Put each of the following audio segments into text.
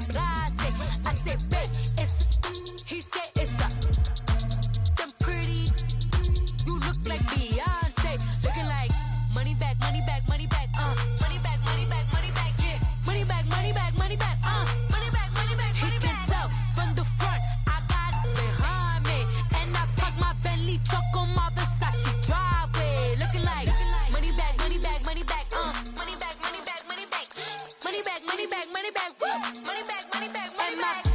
classic. I said, babe, he said it's a. Them pretty, you look like Beyonce. Looking like money back, money back, money back, money back, money back, money back, yeah. Money back, money back, money back, money back, money back, money back. He can tell from the front, I got it behind me. And I park my Bentley truck on my Versace driveway. Looking like money back, money back, money back, money back, money back, money back. Money back, money back, money back, woo. Money back, money back, money back.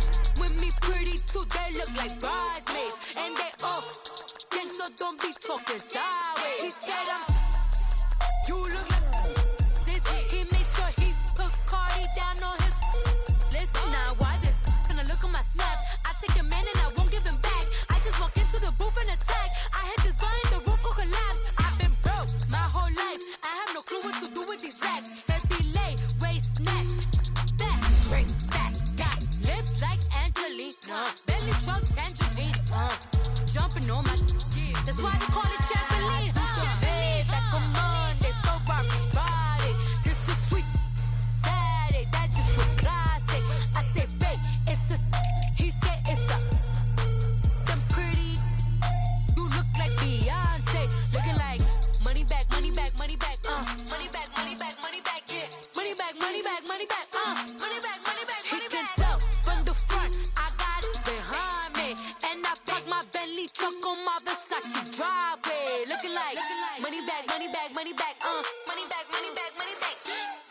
With me pretty too, they look like bridesmaids. And they all gang, so don't be talking sideways. He said you look like this. He made sure he put Cardi down on his list. Now why this? Gonna look at my snap. I take a man and I won't give him back. I just walk into the booth and attack. I hit this guy in the roof will collapse. I've been broke my whole life. I have no clue what to do with these racks. Heavy lay, waist snatch, back, straight back. Got lips like Angelina, belly truck tangerine. Jumping on my, that's why they call it trampoline. Hey, back on Monday, throw Barbie Friday. This is sweet Saturday, that's just for classic. I said, babe, it's a, he said it's a. Them pretty, you look like Beyonce. Looking like money back, money back, money back, money back, money back, money back, yeah. Money back, money back, money back, money back, money back, money back. He can tell from the front, I got it behind me. And I park my Bentley truck on my Versace driveway. Looking like money back, money back, money back, money back, money back, money back.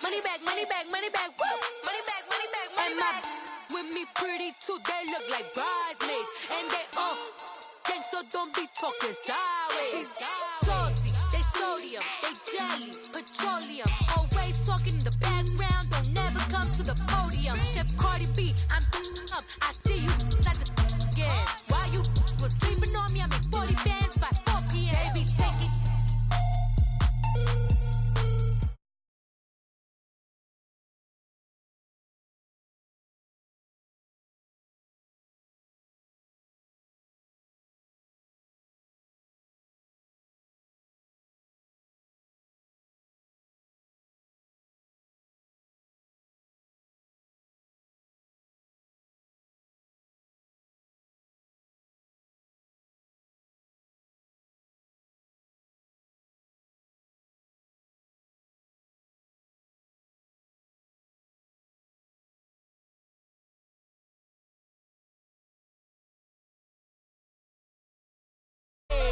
Money back, money back, money back, woo. Money back, money back, money back. With me pretty too, they look like bridesmaids. And they all gang, so don't be talking sideways. Salty, they sodium, they jelly, petroleum. Always talking in the background, don't never come to the podium. Chef Cardi B, I'm up, I see you like the again. Why you was sleeping on me? I make 40 bands by 4 p.m. They be taking.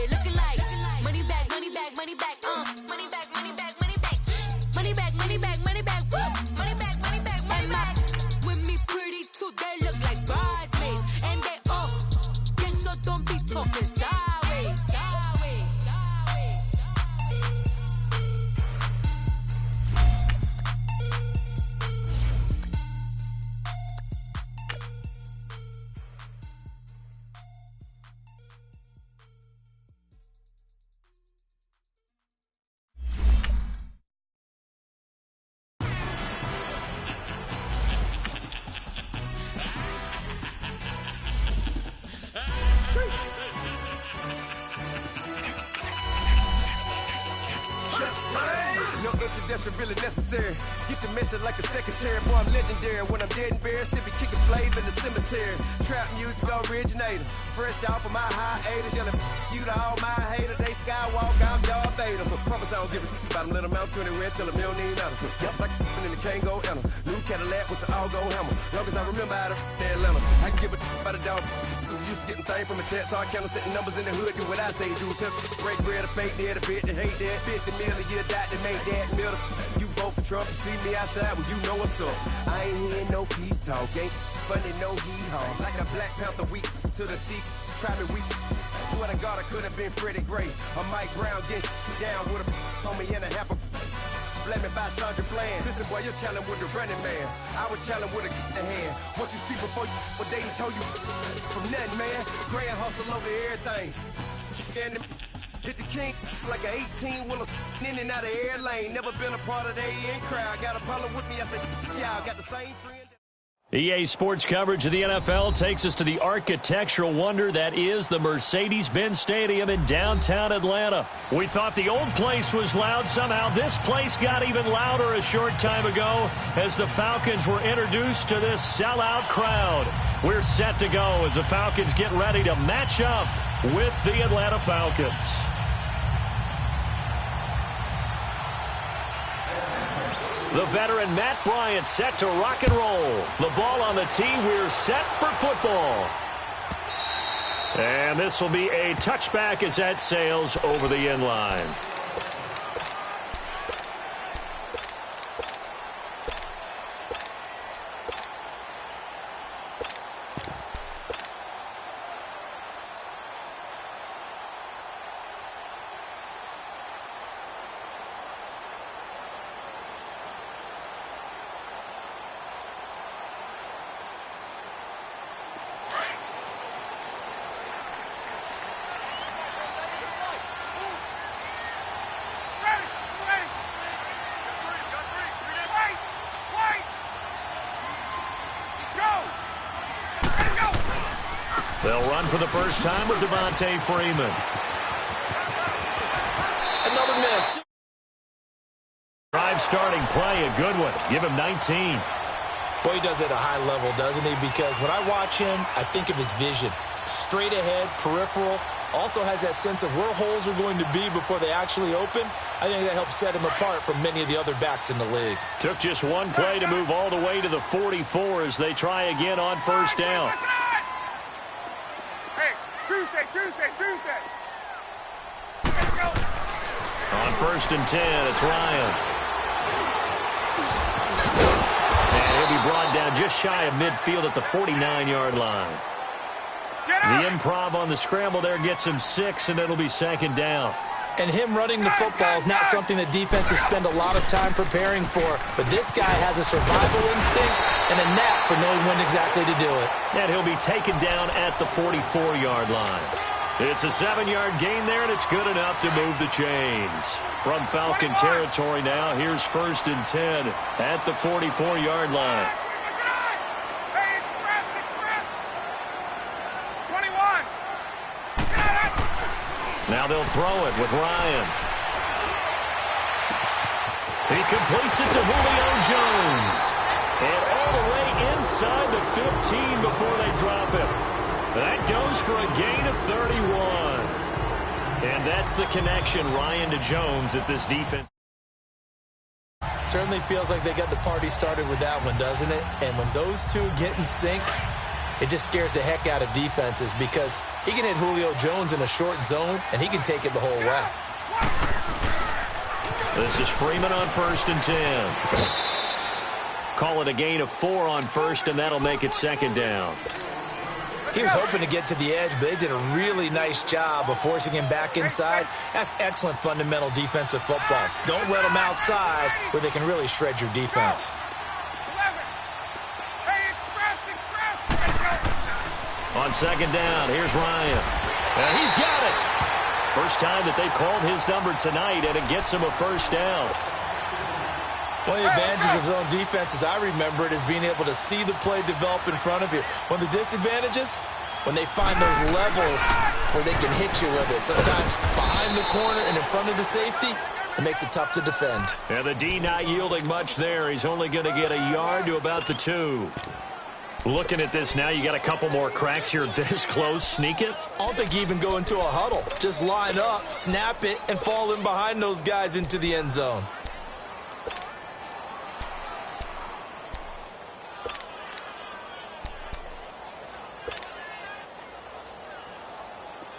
Looking like money back, money back, money back, money back, money back, money back, money back, money back, money back, woo. Money back, money back, money back. With me pretty too, they look like bridesmaids. And they all gang, so don't be talking sideways. No introduction really necessary. Get the message like a secretary. Boy, I'm legendary. When I'm dead and buried, still be kicking flavor in the cemetery. Trap music originator. Fresh off of my hiatus. Yelling you to all my haters. They skywalk, I'm Darth Vader. Promise I don't give a about them. Let them out 20 red till them don't need nothing. Yep, like and the can't go enter. New Cadillac with an all-go hammer. Long as I remember how to Atlanta. I can give a about a dog. Used to getting things from a text, so I count setting numbers in the hood, do what I say, do. Break bread, a fake dead, a bit, they hate that. 50 million, you die to make that middle. You vote for Trump, you see me outside, well, you know what's up. I ain't hearing no peace talk, ain't funny, no hee-haw. Like a Black Panther week to the teeth, try me weak. Swear to God, I could have been Freddie Gray. Or Mike Brown getting down with a homie and a half a. Blame me by Sandra Bland. Listen, boy, you're challenging with the running man. I was challenging with a hand. What you see before you, what they told you from nothing, man. Grand hustle over everything. And hit the king like an 18-wheeler in and out of air lane. Never been a part of the in crowd. Got a problem with me, I said, yeah, I got the same friend. EA Sports coverage of the NFL takes us to the architectural wonder that is the Mercedes-Benz Stadium in downtown Atlanta. We thought the old place was loud. Somehow this place got even louder a short time ago as the Falcons were introduced to this sellout crowd. We're set to go as the Falcons get ready to match up with the Atlanta Falcons. The veteran Matt Bryant set to rock and roll. The ball on the tee. We're set for football. And this will be a touchback as that sails over the end line. They'll run for the first time with Devontae Freeman. Another miss. Drive starting play, a good one. Give him 19. Boy, he does it at a high level, doesn't he? Because when I watch him, I think of his vision. Straight ahead, peripheral. Also has that sense of where holes are going to be before they actually open. I think that helps set him apart from many of the other backs in the league. Took just one play to move all the way to the 44 as they try again on first down. Tuesday. On first and 10, it's Ryan. And he'll be brought down just shy of midfield at the 49-yard line. The improv on the scramble there gets him 6, and it'll be second down. And him running the football is not something that defenses spend a lot of time preparing for. But this guy has a survival instinct and a knack for knowing when exactly to do it. And he'll be taken down at the 44-yard line. It's a 7-yard gain there, and it's good enough to move the chains. From Falcon territory now, here's first and 10 at the 44-yard line. Now they'll throw it with Ryan. He completes it to Julio Jones. And all the way inside the 15 before they drop him. That goes for a gain of 31. And that's the connection, Ryan to Jones, at this defense. Certainly feels like they got the party started with that one, doesn't it? And when those two get in sync, it just scares the heck out of defenses because he can hit Julio Jones in a short zone, and he can take it the whole way. This is Freeman on first and 10. Call it a gain of 4 on first, and that'll make it second down. He was hoping to get to the edge, but they did a really nice job of forcing him back inside. That's excellent fundamental defensive football. Don't let them outside where they can really shred your defense. On second down, here's Ryan. And he's got it. First time that they've called his number tonight, and it gets him a first down. One of the advantages of zone defense, as I remember it, is being able to see the play develop in front of you. One of the disadvantages, when they find those levels where they can hit you with it. Sometimes behind the corner and in front of the safety, it makes it tough to defend. And the D not yielding much there. He's only going to get a yard to about the 2. Looking at this now, you got a couple more cracks here this close. Sneak it? I don't think you even go into a huddle. Just line up, snap it, and fall in behind those guys into the end zone.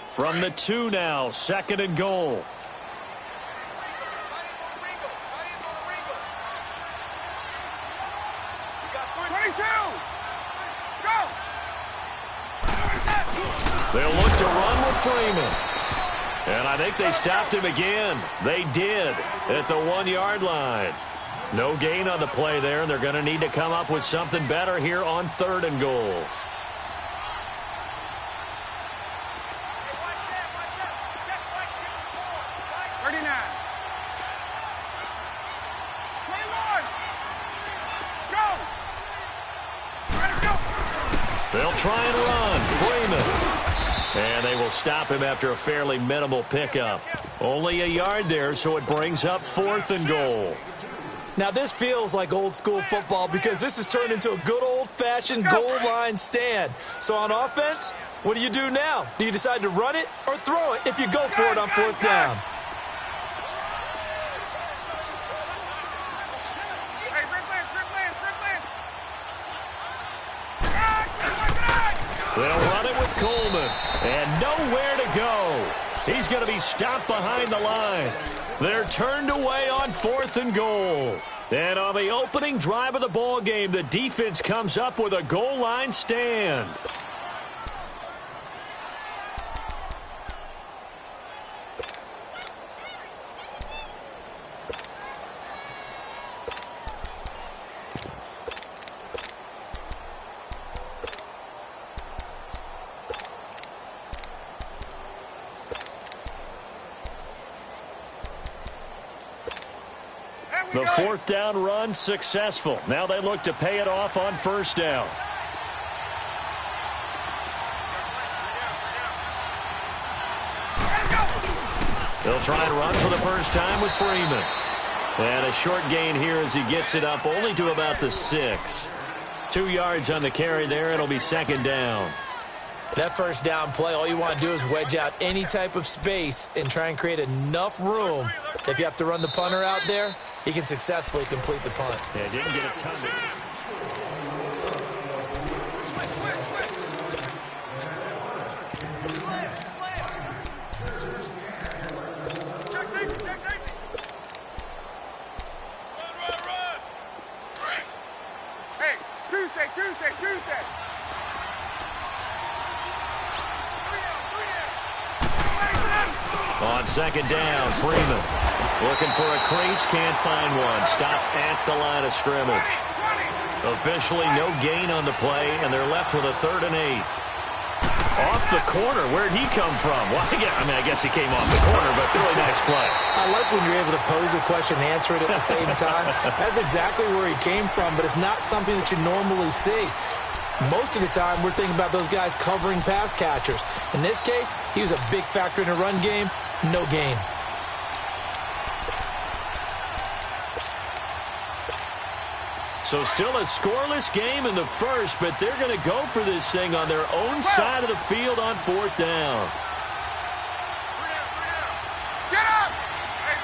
From the 2 now, second and goal. They'll look to run with Freeman. And I think they stopped him again. They did at the 1-yard line. No gain on the play there, and they're going to need to come up with something better here on third and goal. They'll try and run. Freeman. And they will stop him after a fairly minimal pickup. Only a yard there, so it brings up 4th and goal. Now, this feels like old-school football because this has turned into a good old-fashioned goal line stand. So on offense, what do you do now? Do you decide to run it or throw it if you go for it on 4th down? They'll run it with Coleman. And nowhere to go. He's going to be stopped behind the line. They're turned away on 4th and goal. And on the opening drive of the ball game, the defense comes up with a goal line stand. The 4th down run successful. Now they look to pay it off on 1st down. They'll try and run for the first time with Freeman. And a short gain here as he gets it up only to about the 6. 2 yards on the carry there. It'll be 2nd down. That first down play, all you want to do is wedge out any type of space and try and create enough room. If you have to run the punter out there, he can successfully complete the punt. Yeah, didn't get a ton of it. Hey, Tuesday. On 2nd down, Freeman looking for a crease, can't find one. Stopped at the line of scrimmage. Officially no gain on the play, and they're left with a 3rd and 8. Off the corner, where'd he come from? Well, I guess he came off the corner, but really nice play. I like when you're able to pose a question and answer it at the same time. That's exactly where he came from, but it's not something that you normally see. Most of the time, we're thinking about those guys covering pass catchers. In this case, he was a big factor in the run game. No gain. So still a scoreless game in the first, but they're going to go for this thing on their own side of the field on 4th down. Get up! Hey,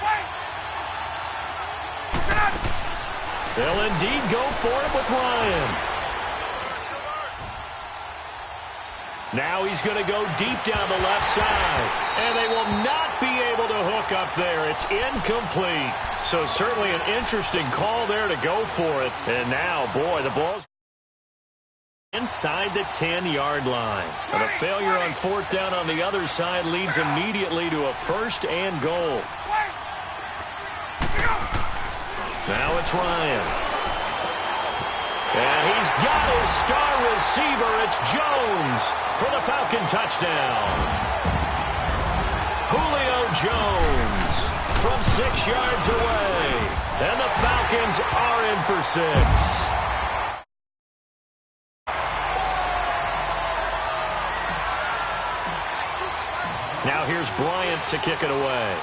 Wait! Get up! They'll indeed go for it with Ryan. Now he's going to go deep down the left side. And they will not be able to hook up there. It's incomplete. So certainly an interesting call there to go for it. And now, boy, the ball's inside the 10-yard line. And a failure on 4th down on the other side leads immediately to a 1st and goal. Now it's Ryan. And he's got his star receiver. It's Jones for the Falcon touchdown. Julio Jones from 6 yards away. And the Falcons are in for 6. Now here's Bryant to kick it away.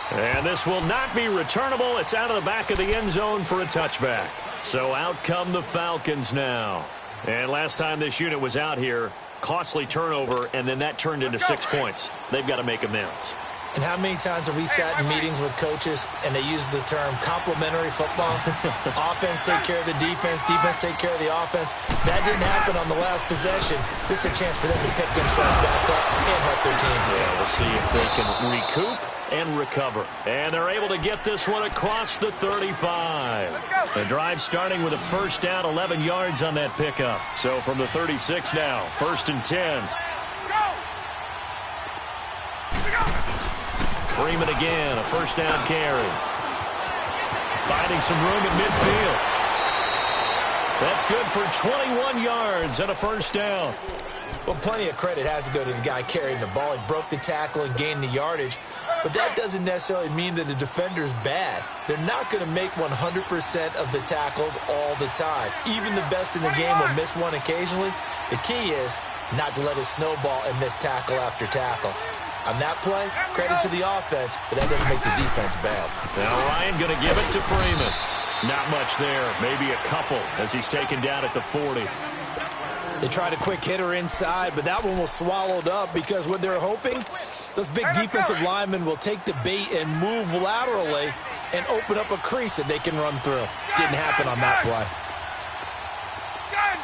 And this will not be returnable. It's out of the back of the end zone for a touchback. So out come the Falcons now. And last time this unit was out here, costly turnover, and then that turned into 6 points. They've got to make amends. And how many times have we sat in meetings with coaches and they use the term complementary football? Offense take care of the defense, defense take care of the offense. That didn't happen on the last possession. This is a chance for them to pick themselves back up and help their team. Yeah, we'll see if they can recoup and recover. And they're able to get this one across the 35. The drive starting with a 1st down, 11 yards on that pickup. So from the 36 now, 1st and 10. Freeman again, a 1st down carry. Finding some room at midfield. That's good for 21 yards and a first down. Well, plenty of credit has to go to the guy carrying the ball. He broke the tackle and gained the yardage. But that doesn't necessarily mean that the defender's bad. They're not going to make 100% of the tackles all the time. Even the best in the game will miss one occasionally. The key is not to let it snowball and miss tackle after tackle. On that play, credit to the offense, but that doesn't make the defense bad. Now Ryan going to give it to Freeman. Not much there, maybe a couple as he's taken down at the 40. They tried a quick hitter inside, but that one was swallowed up because what they're hoping, those big defensive linemen will take the bait and move laterally and open up a crease that they can run through. Didn't happen on that play. Gun!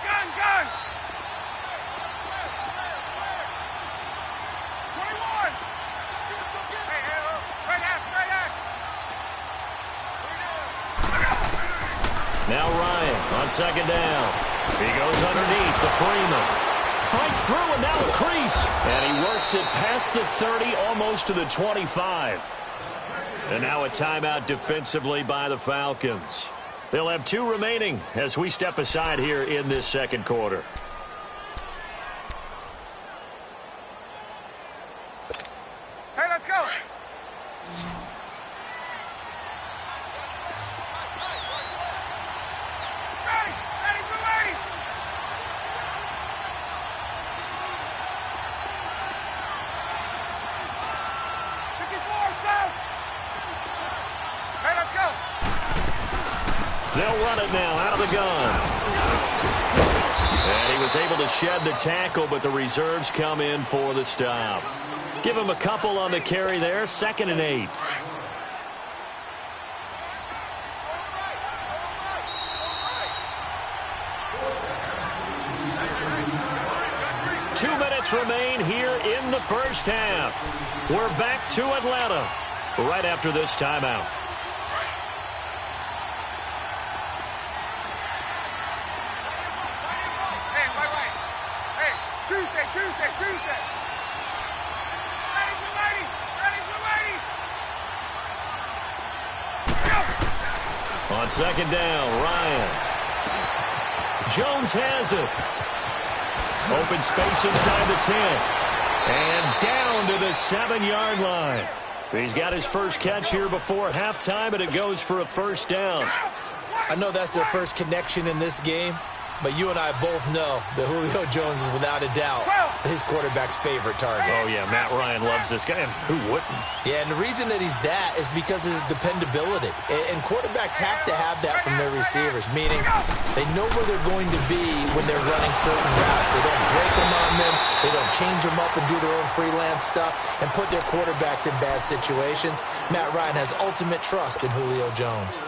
21! Hey, right out! Now Ryan on second down. He goes underneath to Freeman. Fights through and now a crease. And he works it past the 30, almost to the 25. And now a timeout defensively by the Falcons. They'll have 2 remaining as we step aside here in this second quarter. Hey, let's go! They'll run it now out of the gun. And he was able to shed the tackle, but the reserves come in for the stop. Give him a couple on the carry there, 2nd and 8. Two minutes remain here in the first half. We're back to Atlanta right after this timeout. Tuesday. Ready. On second down, Ryan. Jones has it. Open space inside the 10. And down to the 7-yard line. He's got his first catch here before halftime, and it goes for a first down. I know that's their first connection in this game, but you and I both know that Julio Jones is without a doubt his quarterback's favorite target. Oh, yeah, Matt Ryan loves this guy, and who wouldn't? Yeah, and the reason that he's that is because of his dependability. And quarterbacks have to have that from their receivers, meaning they know where they're going to be when they're running certain routes. They don't break them on them. They don't change them up and do their own freelance stuff and put their quarterbacks in bad situations. Matt Ryan has ultimate trust in Julio Jones.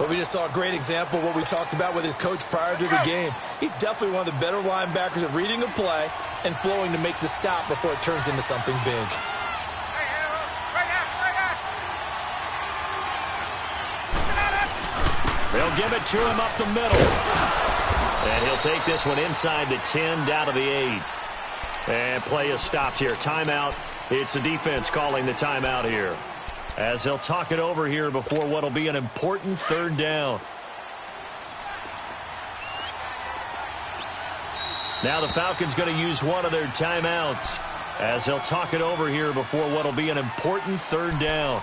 But we just saw a great example of what we talked about with his coach prior to the game. He's definitely one of the better linebackers at reading a play and flowing to make the stop before it turns into something big. They'll give it to him up the middle. And he'll take this one inside the 10, down to the 8. And play is stopped here. Timeout. It's the defense calling the timeout here, as they'll talk it over here before what will be an important third down. Now the Falcons going to use one of their timeouts, as they'll talk it over here before what will be an important third down.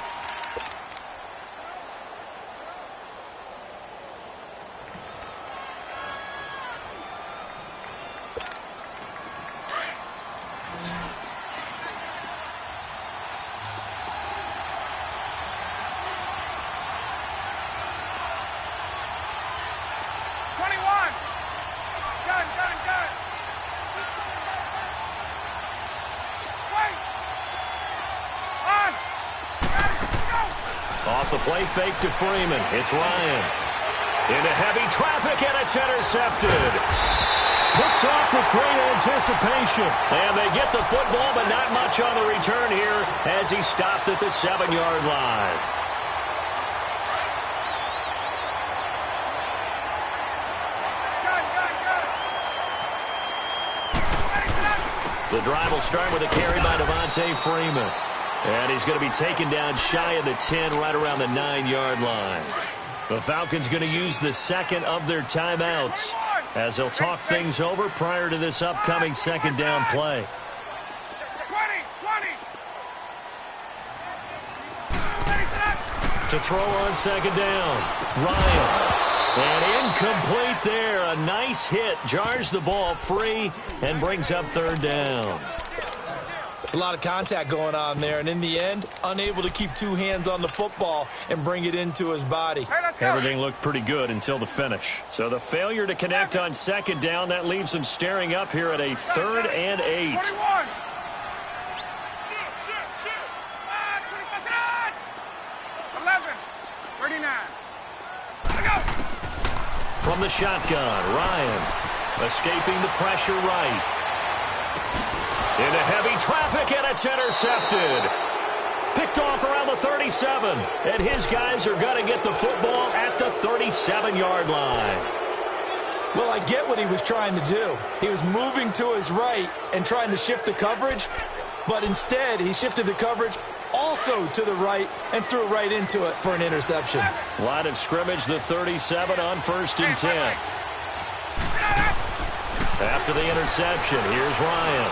Off the play fake to Freeman. It's Ryan. Into heavy traffic, and it's intercepted. Picked off with great anticipation. And they get the football, but not much on the return here as he stopped at the 7-yard line. The drive will start with a carry by Devontae Freeman. And he's going to be taken down shy of the 10, right around the 9-yard line. The Falcons going to use the second of their timeouts as they'll talk things over prior to this upcoming second down play. 20. To throw on second down, Ryan. And incomplete there. A nice hit. Jars the ball free and brings up third down. It's a lot of contact going on there, and in the end, unable to keep two hands on the football and bring it into his body. Everything looked pretty good until the finish. So the failure to connect on second down, that leaves them staring up here at a 3rd and 8. 21. From the shotgun, Ryan escaping the pressure right. Into heavy traffic, and it's intercepted. Picked off around the 37, and his guys are going to get the football at the 37-yard line. Well, I get what he was trying to do. He was moving to his right and trying to shift the coverage, but instead he shifted the coverage also to the right and threw right into it for an interception. Line of scrimmage, the 37 on 1st and 10. After the interception, here's Ryan.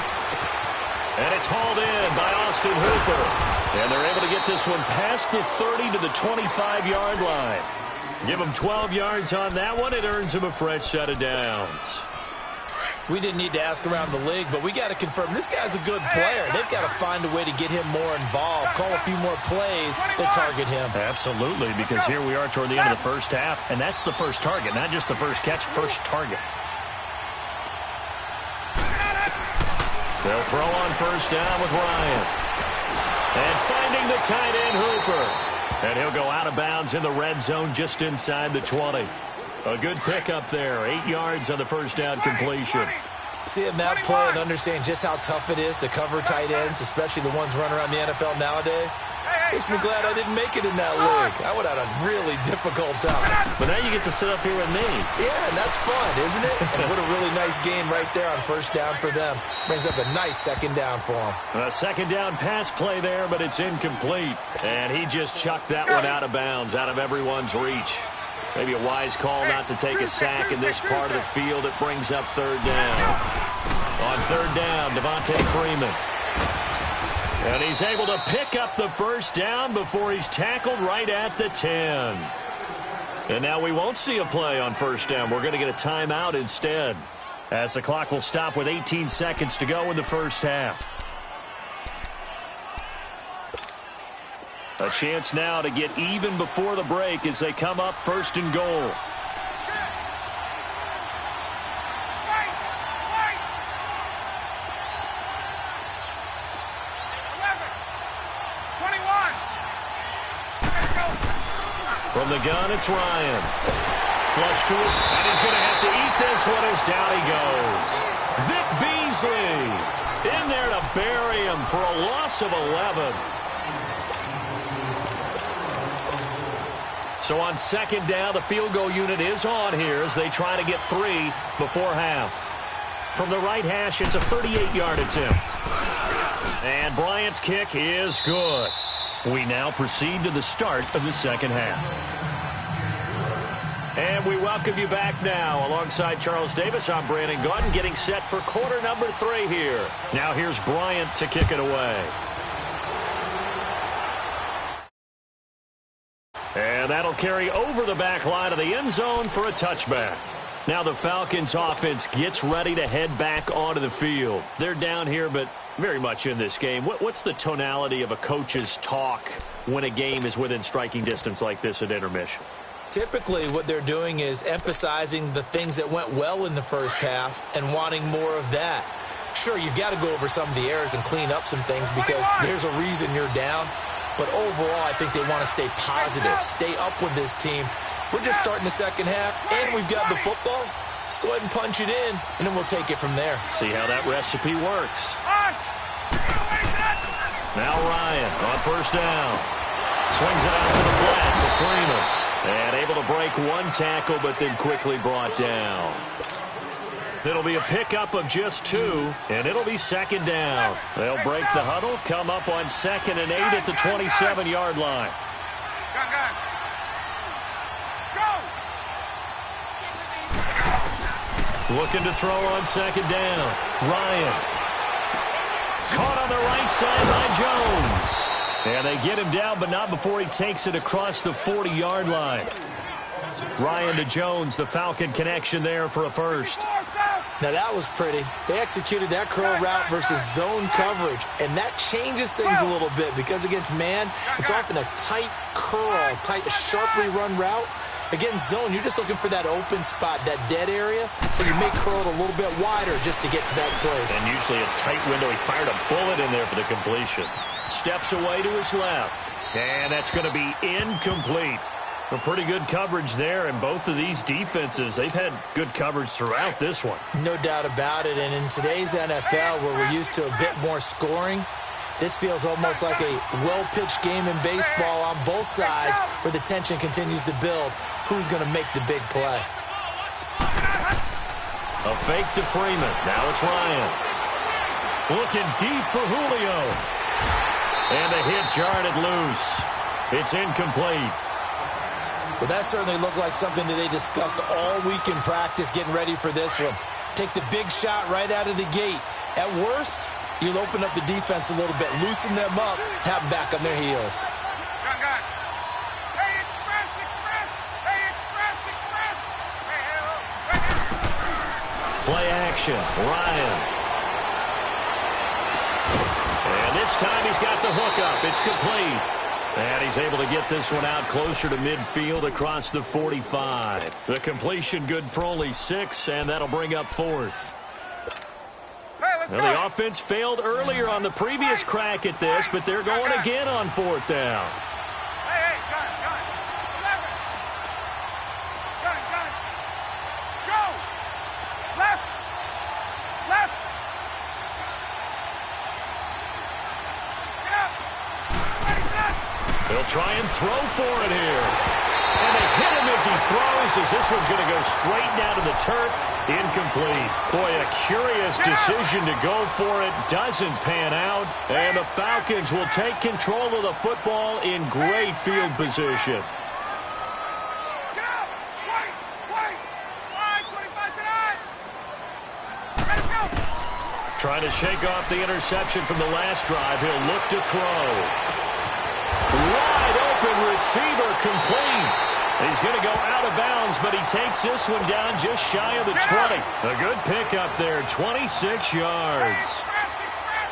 And it's hauled in by Austin Hooper. And they're able to get this one past the 30 to the 25-yard line. Give them 12 yards on that one. It earns them a fresh set of downs. We didn't need to ask around the league, but we got to confirm this guy's a good player. They've got to find a way to get him more involved, call a few more plays that target him. Absolutely, because here we are toward the end of the first half, and that's the first target, not just the first catch, first target. They'll throw on first down with Ryan. And finding the tight end, Hooper. And he'll go out of bounds in the red zone just inside the 20. A good pickup there. 8 yards on the first down completion. Seeing that play and understanding just how tough it is to cover tight ends, especially the ones running around the NFL nowadays, makes me glad I didn't make it in that league. I would have had a really difficult time. But now you get to sit up here with me. Yeah, and that's fun, isn't it? And what a really nice game right there on first down for them. Brings up a nice second down for them. A second down pass play there, but it's incomplete. And he just chucked that one out of bounds, out of everyone's reach. Maybe a wise call not to take a sack in this part of the field. It brings up third down. On third down, Devontae Freeman. And he's able to pick up the first down before he's tackled right at the 10. And now we won't see a play on first down. We're going to get a timeout instead, as the clock will stop with 18 seconds to go in the first half. A chance now to get even before the break as they come up 1st and goal. From the gun, it's Ryan. Flush to his, and he's going to have to eat this one as down he goes. Vic Beasley in there to bury him for a loss of 11. So on second down, the field goal unit is on here as they try to get 3 before half. From the right hash, it's a 38-yard attempt. And Bryant's kick is good. We now proceed to the start of the second half. And we welcome you back now. Alongside Charles Davis, I'm Brandon Gaudin, getting set for quarter number 3 here. Now here's Bryant to kick it away. And that'll carry over the back line of the end zone for a touchback. Now the Falcons offense gets ready to head back onto the field. They're down here, but very much in this game. What's the tonality of a coach's talk when a game is within striking distance like this at intermission? Typically, what they're doing is emphasizing the things that went well in the first half and wanting more of that. Sure, you've got to go over some of the errors and clean up some things because there's a reason you're down. But overall, I think they want to stay positive, stay up with this team. We're just starting the second half, and we've got the football. Let's go ahead and punch it in, and then we'll take it from there. See how that recipe works. Now Ryan on first down. Swings it out to the flat for Freeman. And able to break one tackle, but then quickly brought down. It'll be a pickup of just 2, and it'll be second down. They'll break the huddle, come up on 2nd and 8 at the 27-yard line. Looking to throw on second down. Ryan. Caught on the right side by Jones. And they get him down, but not before he takes it across the 40-yard line. Ryan to Jones, the Falcon connection there for a first. Now that was pretty. They executed that curl route versus zone coverage, and that changes things a little bit because against man, it's often a tight curl, tight, sharply run route. Against zone, you're just looking for that open spot, that dead area, so you may curl it a little bit wider just to get to that place. And usually a tight window. He fired a bullet in there for the completion. Steps away to his left, and that's going to be incomplete. A pretty good coverage there, and both of these defenses, they've had good coverage throughout this one. No doubt about it, and in today's NFL, where we're used to a bit more scoring, this feels almost like a well-pitched game in baseball on both sides where the tension continues to build. Who's going to make the big play? A fake to Freeman. Now it's Ryan. Looking deep for Julio. And a hit jarred it loose. It's incomplete. Well, that certainly looked like something that they discussed all week in practice getting ready for this one. Take the big shot right out of the gate. At worst, you'll open up the defense a little bit, loosen them up, have them back on their heels. Gun. Hey, express. Hey, express. Hey, Play action. Ryan. And this time he's got the hook up. It's complete. And he's able to get this one out closer to midfield across the 45. The completion good for only 6, and that'll bring up 4th. Now, the offense failed earlier on the previous crack at this, but they're going again on 4th down. Hey, gun. 11. Gun. Go. Left. Get up. Ready, set. They'll try and throw for it here. And they hit him as he throws, as this one's going to go straight down to the turf. Incomplete. Boy, a curious decision to go for it. Doesn't pan out. And the Falcons will take control of the football in great field position. Get up. Wait. 5:25 tonight. Ready, go. Trying to shake off the interception from the last drive. He'll look to throw. Wide open receiver, complete. He's going to go out of bounds, but he takes this one down just shy of the 20. A good pickup there, 26 yards.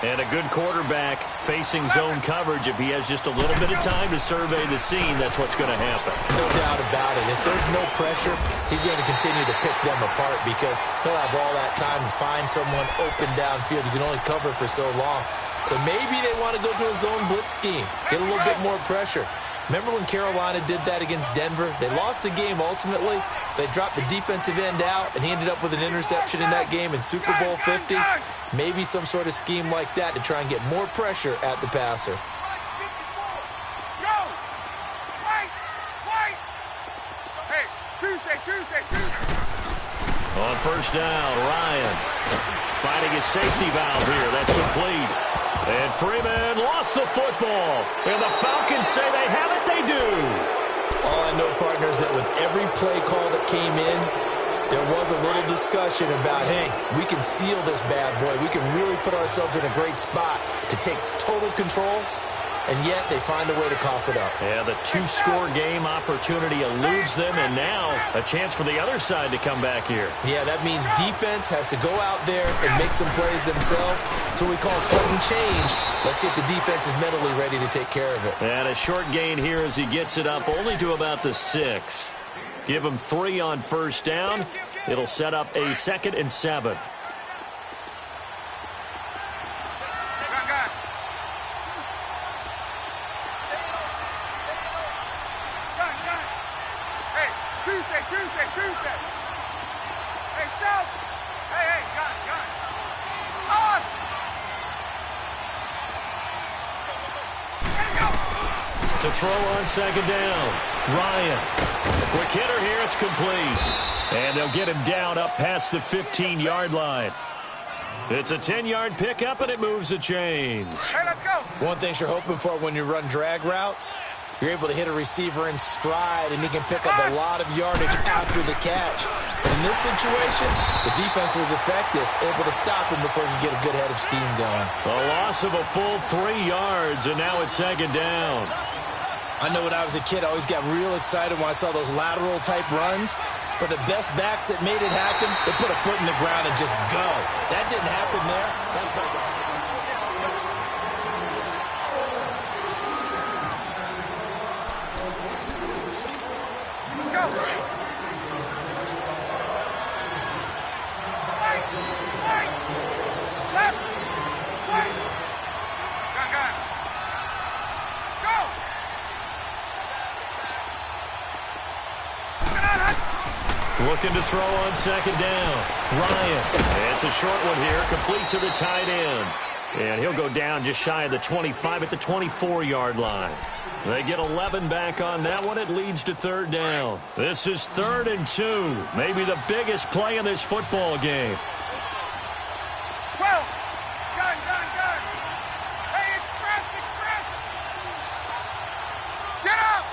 And a good quarterback facing zone coverage. If he has just a little bit of time to survey the scene, that's what's going to happen. No doubt about it. If there's no pressure, he's going to continue to pick them apart because he'll have all that time to find someone open downfield. You can only cover for so long. So maybe they want to go to a zone blitz scheme, get a little bit more pressure. Remember when Carolina did that against Denver? They lost the game ultimately. They dropped the defensive end out, and he ended up with an interception in that game in Super Bowl 50. Maybe some sort of scheme like that to try and get more pressure at the passer. Go. Wait. Hey, Tuesday. On first down, Ryan finding his safety valve here. That's complete. And Freeman lost the football. And the Falcons say they have it. They do. All I know, partners, that with every play call that came in, there was a little discussion about, hey, we can seal this bad boy. We can really put ourselves in a great spot to take total control. And yet they find a way to cough it up. Yeah, the 2-score game opportunity eludes them, and now a chance for the other side to come back here. Yeah, that means defense has to go out there and make some plays themselves. So we call sudden change. Let's see if the defense is mentally ready to take care of it. And a short gain here as he gets it up only to about the 6. Give him 3 on first down. It'll set up a 2nd and 7. Tuesday. Hey, South. Hey, gun. On. Ready, go. To throw on second down. Ryan. Quick hitter here. It's complete. And they'll get him down up past the 15-yard line. It's a 10-yard pickup, and it moves the chains. Hey, let's go. One thing you're hoping for when you run drag routes, You're able to hit a receiver in stride, and he can pick up a lot of yardage after the catch. But in this situation, the defense was effective, able to stop him before he could get a good head of steam going. A loss of a full 3 yards, and now it's second down. I know when I was a kid, I always got real excited when I saw those lateral-type runs. But the best backs that made it happen, they put a foot in the ground and just go. That didn't happen there. That play got... Let's go. Right. Left. Right. Gun. Go. Looking to throw on second down. Ryan. It's a short one here, complete to the tight end. And he'll go down just shy of the 25 at the 24-yard line. They get 11 back on that one. It leads to third down. This is 3rd and 2. Maybe the biggest play in this football game. 12. Gun. Hey, express. Get up.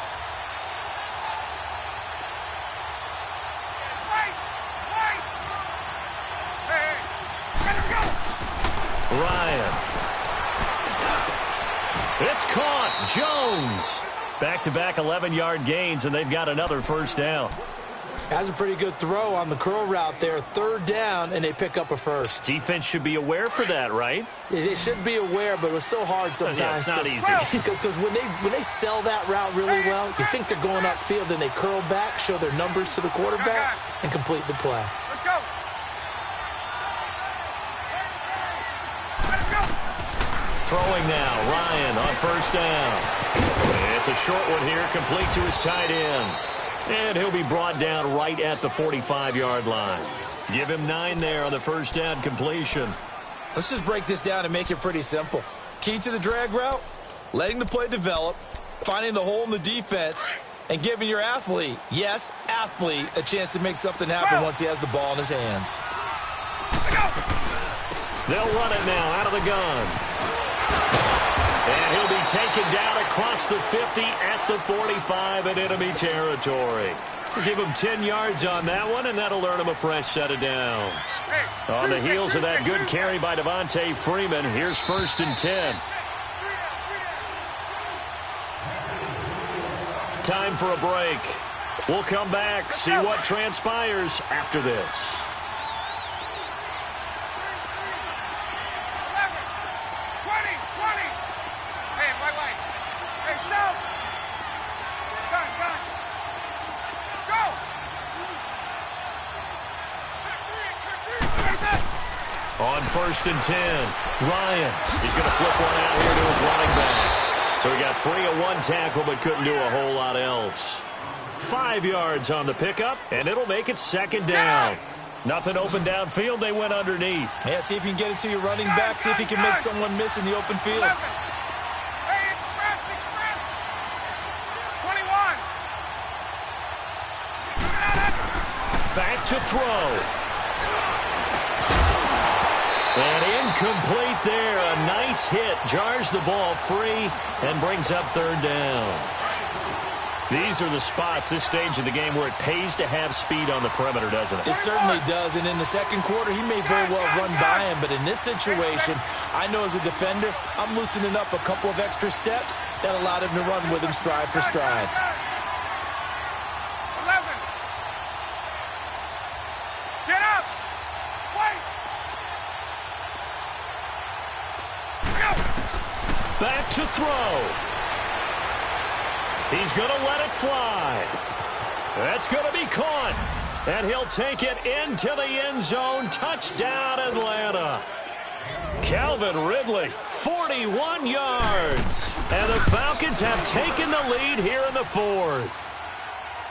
Wait. Hey. Let him go. Ryan. It's caught. Jones. Back-to-back 11-yard gains, and they've got another first down. That's a pretty good throw on the curl route there. 3rd down, and they pick up a first. Defense should be aware for that, right? They should be aware, but it was so hard sometimes. Yeah, it's not easy. Because when they sell that route really well, you think they're going upfield, and they curl back, show their numbers to the quarterback, and complete the play. Let's go. Throwing now, Ryan on first down. It's a short one here, complete to his tight end. And he'll be brought down right at the 45-yard line. Give him 9 there on the first down completion. Let's just break this down and make it pretty simple. Key to the drag route, letting the play develop, finding the hole in the defense, and giving your athlete, yes, athlete, a chance to make something happen once he has the ball in his hands. They'll run it now out of the gun. And he'll be taken down across the 50 at the 45 in enemy territory. Give him 10 yards on that one, and that'll earn him a fresh set of downs. On the heels of that good carry by Devontae Freeman, here's 1st and 10. Time for a break. We'll come back, see what transpires after this. 20. Hey, wait. Hey, stop. Gun. Go. On 1st and 10, Ryan. He's going to flip one out here to his running back. So he got free of 1 tackle, but couldn't do a whole lot else. 5 yards on the pickup, and it'll make it second down. Nothing open downfield. They went underneath. Yeah, see if you can get it to your running back. See if you can make someone miss in the open field. Hey, express. 21. Back to throw. And incomplete there. A nice hit. Jars the ball free and brings up third down. These are the spots, this stage of the game, where it pays to have speed on the perimeter, doesn't it? It certainly does. And in the second quarter, he may very well run by him. But in this situation, I know as a defender, I'm loosening up a couple of extra steps that allowed him to run with him stride for stride. 11. Get up. Wait. Back to throw. He's going to let it fly. That's going to be caught. And he'll take it into the end zone. Touchdown, Atlanta. Calvin Ridley, 41 yards. And the Falcons have taken the lead here in the 4th.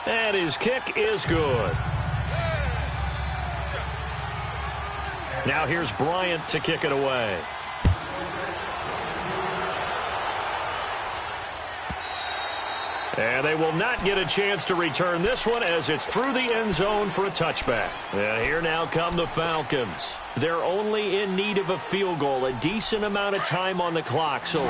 And his kick is good. Now here's Bryant to kick it away. And they will not get a chance to return this one as it's through the end zone for a touchback. And here now come the Falcons. They're only in need of a field goal, a decent amount of time on the clock. So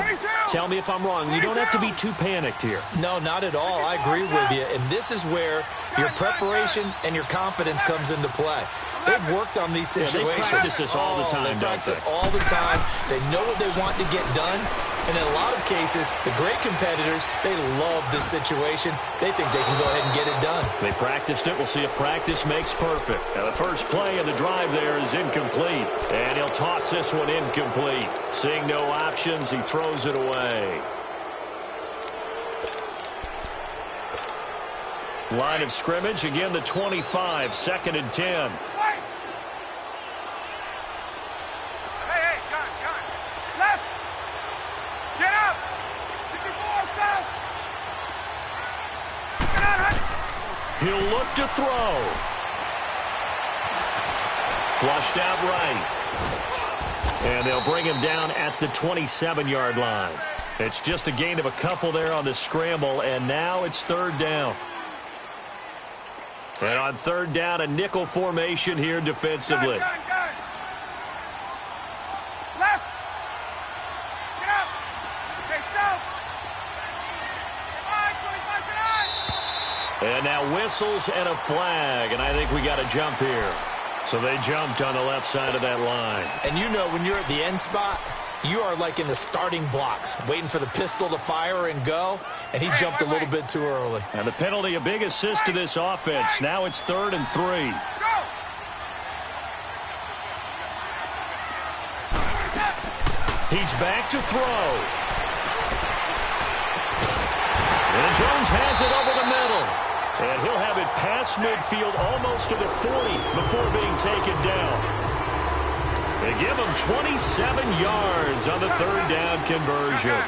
tell me if I'm wrong. You don't have to be too panicked here. No, not at all. I agree with you. And this is where your preparation and your confidence comes into play. They've worked on these situations. They practice this all the time, They practice it all the time. They know what they want to get done. And in a lot of cases, the great competitors, they love this situation. They think they can go ahead and get it done. They practiced it. We'll see if practice makes perfect. Now, the first play of the drive there is incomplete. And he'll toss this one incomplete. Seeing no options, he throws it away. Line of scrimmage, again the 25, 2nd and 10. Hey, gun. Left. Get up. 64, south. Get out, honey. He'll look to throw. Flushed out right. And they'll bring him down at the 27-yard line. It's just a gain of a couple there on the scramble, and now it's 3rd down. And on 3rd down, a nickel formation here defensively. Gun. Left. Get up. Okay, south. And now whistles and a flag, and I think we got a jump here. So they jumped on the left side of that line. And you know when you're at the end spot, you are like in the starting blocks, waiting for the pistol to fire and go, and he jumped a little bit too early. And the penalty, a big assist to this offense. Now it's 3rd and 3. He's back to throw. And Jones has it over the middle. And he'll have it past midfield almost to the 40 before being taken down. They give him 27 yards on the 3rd down conversion.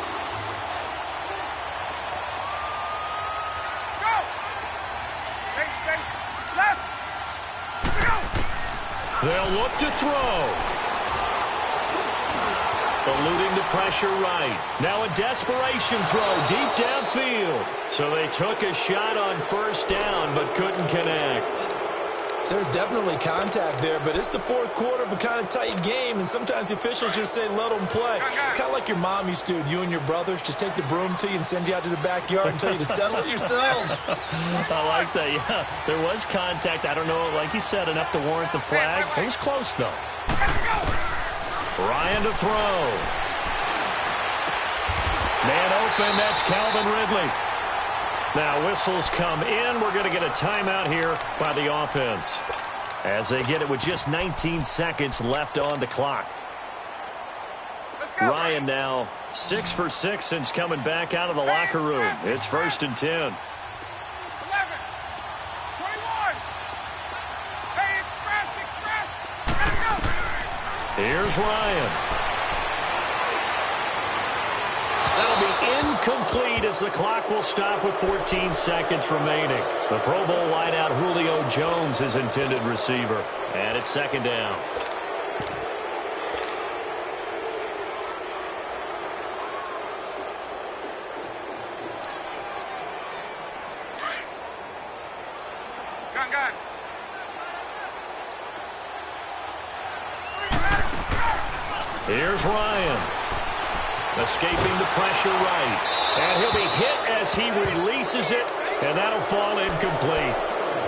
Go! Left! Go! They'll look to throw. Eluding the pressure right. Now a desperation throw deep downfield. So they took a shot on 1st down but couldn't connect. There's definitely contact there, but it's the 4th quarter of a kind of tight game, and sometimes the officials just say, let them play. Kind of like your mom used to with you and your brothers. Just take the broom to you and send you out to the backyard and tell you to settle it yourselves. I like that, yeah. There was contact. I don't know, like you said, enough to warrant the flag. It was close, though. Ryan to throw. Man open, that's Calvin Ridley. Now whistles come in. We're going to get a timeout here by the offense as they get it with just 19 seconds left on the clock. Ryan now 6 for 6 since coming back out of the locker room. It's 1st and 10. 11, 21. Hey, express. Gotta go. Here's Ryan. That'll be incomplete as the clock will stop with 14 seconds remaining. The Pro Bowl wideout Julio Jones is intended receiver. And it's 2nd down. Gun. Here's Ryan. Escaping the pressure right. And he'll be hit as he releases it, and that'll fall incomplete.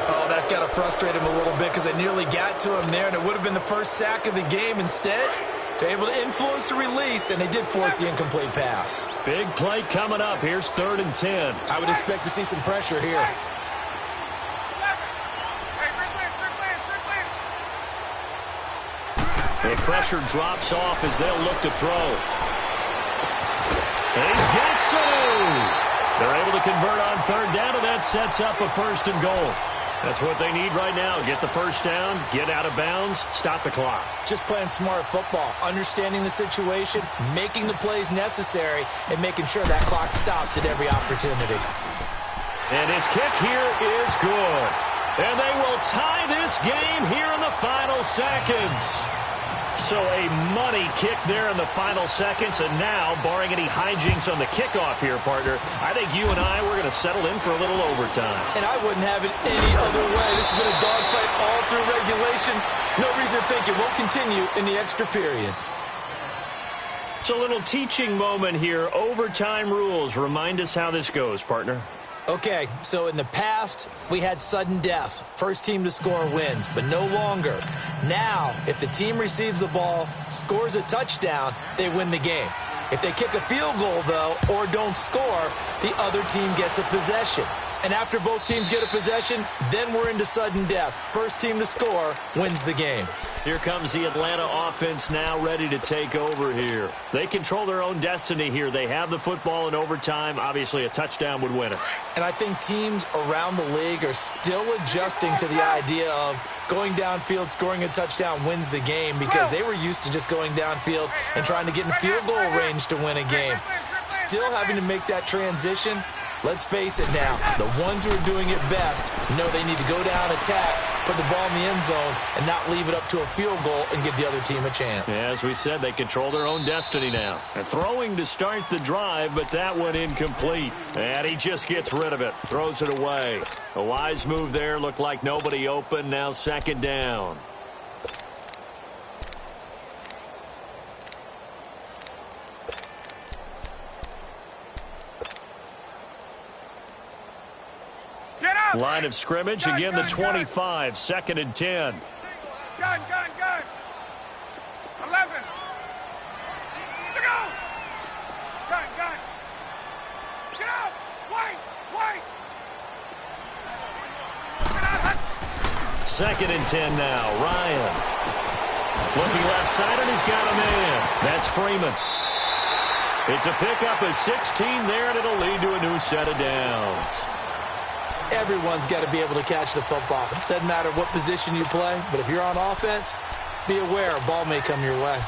Oh, that's got to frustrate him a little bit because they nearly got to him there, and it would have been the first sack of the game. Instead, they're able to influence the release, and they did force the incomplete pass. Big play coming up. Here's 3rd and 10. I would expect to see some pressure here. The pressure drops off as they'll look to throw. And he's got some. They're able to convert on 3rd down, and that sets up a 1st and goal. That's what they need right now. Get the 1st down, get out of bounds, stop the clock. Just playing smart football, understanding the situation, making the plays necessary, and making sure that clock stops at every opportunity. And his kick here is good. And they will tie this game here in the final seconds. So a money kick there in the final seconds, and now, barring any hijinks on the kickoff here, partner, I think you and I, we're going to settle in for a little overtime. And I wouldn't have it any other way. This has been a dogfight all through regulation. No reason to think it won't continue in the extra period. It's a little teaching moment here. Overtime rules. Remind us how this goes, partner. Okay, so in the past, we had sudden death. First team to score wins, but no longer. Now, if the team receives the ball, scores a touchdown, they win the game. If they kick a field goal, though, or don't score, the other team gets a possession. And after both teams get a possession, then we're into sudden death. First team to score wins the game. Here comes the Atlanta offense now ready to take over here. They control their own destiny here. They have the football in overtime. Obviously, a touchdown would win it. And I think teams around the league are still adjusting to the idea of going downfield, scoring a touchdown wins the game, because they were used to just going downfield and trying to get in field goal range to win a game. Still having to make that transition. Let's face it now, the ones who are doing it best know they need to go down, attack, put the ball in the end zone, and not leave it up to a field goal and give the other team a chance. Yeah, as we said, they control their own destiny now. They're throwing to start the drive, but that one incomplete. And he just gets rid of it, throws it away. A wise move there, looked like nobody open, now second down. Line of scrimmage, again the 25, second and 10. Gun. 11. To go. Gun. Get out. Wait. Get out. Second and 10 now, Ryan. Looking left side, and he's got a man. That's Freeman. It's a pickup of 16 there, and it'll lead to a new set of downs. Everyone's got to be able to catch the football. Doesn't matter what position you play, but if you're on offense, be aware a ball may come your way.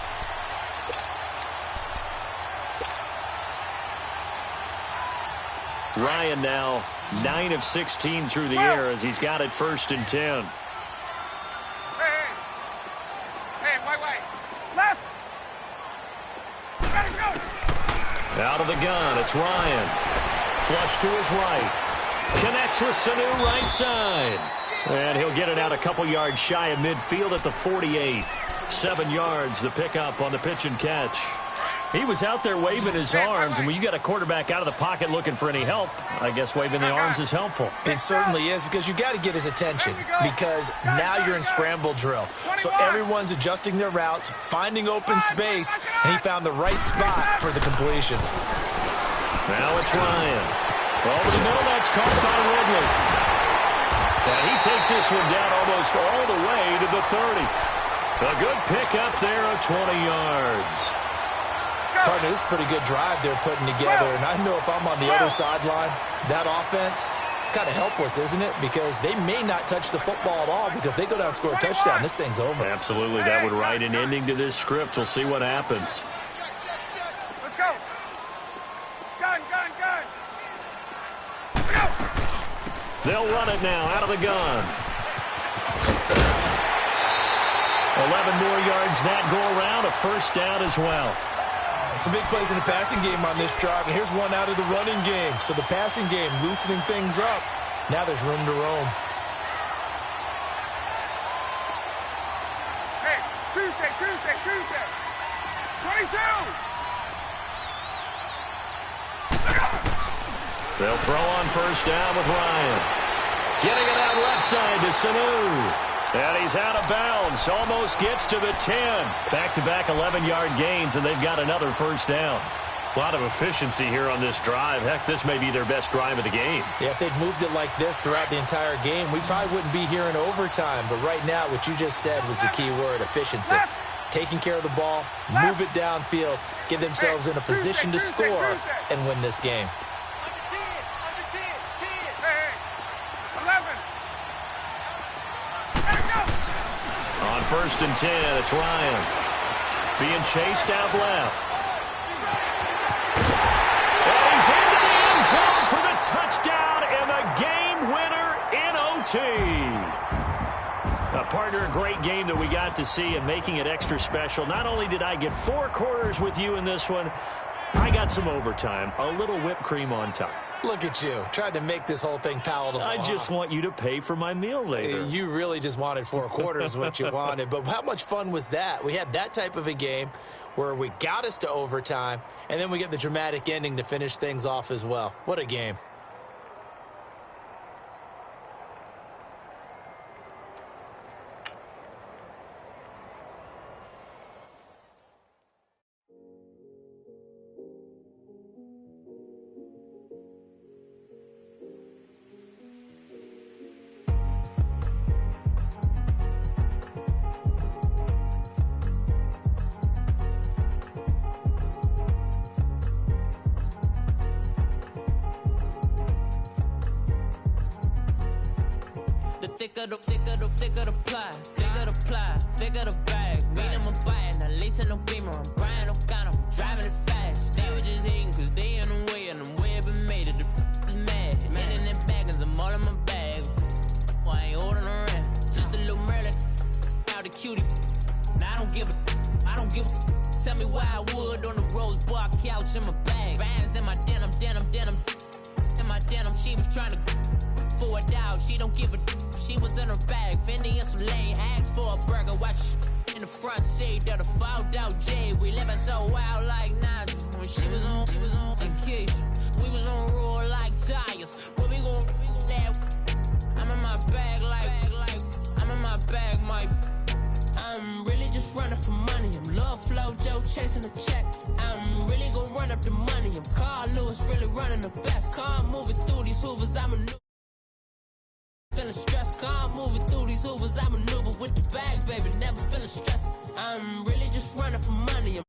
Ryan now 9 of 16 through the air as he's got it first and 10. Hey, wait. Left. Gotta go. Out of the gun, it's Ryan. Flush to his right. Connects with Sanu right side. And he'll get it out a couple yards shy of midfield at the 48. 7 yards, the pickup on the pitch and catch. He was out there waving his arms, and when you got a quarterback out of the pocket looking for any help, I guess waving the arms is helpful. It certainly is, because you got to get his attention, because now you're in scramble drill. So everyone's adjusting their routes, finding open space, and he found the right spot for the completion. Now it's Ryan. Over the middle, that's caught by Ridley. And he takes this one down almost all the way to the 30. A good pickup there of 20 yards. Partner, this is a pretty good drive they're putting together. And I know if I'm on the other sideline, that offense, kind of helpless, isn't it? Because they may not touch the football at all, because if they go down and score a touchdown, this thing's over. Absolutely. That would write an ending to this script. We'll see what happens. Let's go. Gun. They'll run it now out of the gun. 11 more yards that go around, a first down as well. Some big plays in the passing game on this drive, and here's one out of the running game. So the passing game loosening things up. Now there's room to roam. Hey, Tuesday. 22. They'll throw on first down with Ryan. Getting it out left side to Sanu. And he's out of bounds. Almost gets to the 10. Back-to-back 11-yard gains, and they've got another first down. A lot of efficiency here on this drive. Heck, this may be their best drive of the game. Yeah, if they'd moved it like this throughout the entire game, we probably wouldn't be here in overtime. But right now, what you just said was the key word, efficiency. Taking care of the ball, move it downfield, get themselves in a position to score, and win this game. First and 10, it's Ryan. Being chased out left. And he's into the end zone for the touchdown and the game winner in OT. A partner, a great game that we got to see and making it extra special. Not only did I get 4 quarters with you in this one, I got some overtime, a little whipped cream on top. Look at you, tried to make this whole thing palatable. I just want you to pay for my meal later. You really just wanted 4 quarters what you wanted. But how much fun was that? We had that type of a game where we got us to overtime, and then we get the dramatic ending to finish things off as well. What a game. Thicker the ply, thicker the bag. Beat them a bite, now lace in no beamer. I'm Brian O'Connor, I'm driving it fast. They were just hating cause they in the way, and the way I've been made it, the is mad. Man in that bag, cause I'm all in my bag. Well, I ain't holding around, just a little Merlin. Now the cutie, now I don't give a. Tell me why I would on the rose bar couch in my bag. Bands in my denim. In my denim, she was trying to for it out, she don't give a. She was in her bag, Fendi and some lane. Asked for a burger, watch in the front seat of the fouled out J. We living so wild like Nas. When she was on vacation, we was on roll like tires. Where we gon' let? I'm in my bag like I'm in my bag, my. I'm really just running for money. I'm Love Flow Joe chasing the check. I'm really gon' run up the money. I'm Carl Lewis, really running the best. Car moving through these Hoovers, I'm a new. Feeling stressed, calm moving through these Hoovers. I maneuver with the bag, baby, never feeling stressed. I'm really just running for money.